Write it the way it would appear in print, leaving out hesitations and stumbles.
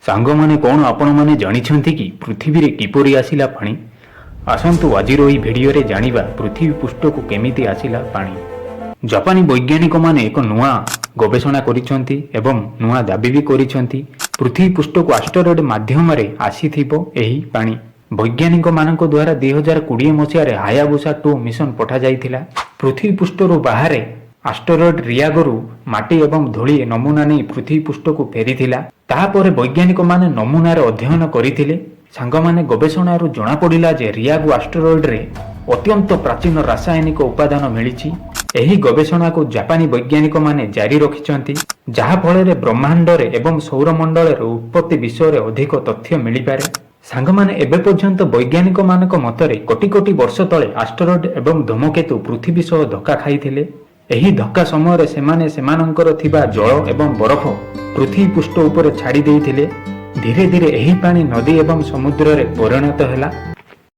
सांगमाने कौन आपण माने जानिछंती कि पृथ्वी रे किपरि आसिला पानी। आसंतु आजिर एही भिडियो रे जानिबा पृथ्वी पृष्ठ को केमिति आसिला पानी। जापानी वैज्ञानिक माने एक नुआ गवेषणा करिसंती एवं नुआ दाबी भी करिसंती पृथ्वी पृष्ठ को एस्टेरॉयड माध्यम रे आसीथिबो एही पानी। वैज्ञानिक मानक द्वारा 2020 मसीह रे हायाबुसा 2 मिशन पठा जाइथिला। पृथ्वी पृष्ठरु बाहरे एस्टेरॉयड रियागरु माटी एवं धूଳି नमूना नहीं पृथ्वी पृष्ठ को फेरीथिला। ताहापर वैज्ञानिक माने नमूनार अध्ययन करिथिले। सांगमाने गवेषणारू जणा पड़िला जे रियागु एस्टेरॉयड रे अत्यंत प्राचीन रासायनिक उपादान मिलिछि। एही गवेषणा को जापानी वैज्ञानिक माने जारी रखिछंती, जहा फଳରେ ब्रह्मांड रे एवं सौरमंडल रे उत्पत्ति विषय रे अधिक तथ्य मिलि पारे। सांगमाने एबे पर्यंत वैज्ञानिक मानक मतरे कोटी कोटी वर्ष तळे एस्टेरॉयड एवं धूमकेतु पृथ्वी सह धक्का खाइथिले। एही धक्का समय सेमाने सेमानंकर थिबा जल एवं बरफ पृथ्वी पृष्ठ उपरे छाड़ी देइथिले। धीरे धीरे एही पानी नदी एवं समुद्र रे परिणत हैला।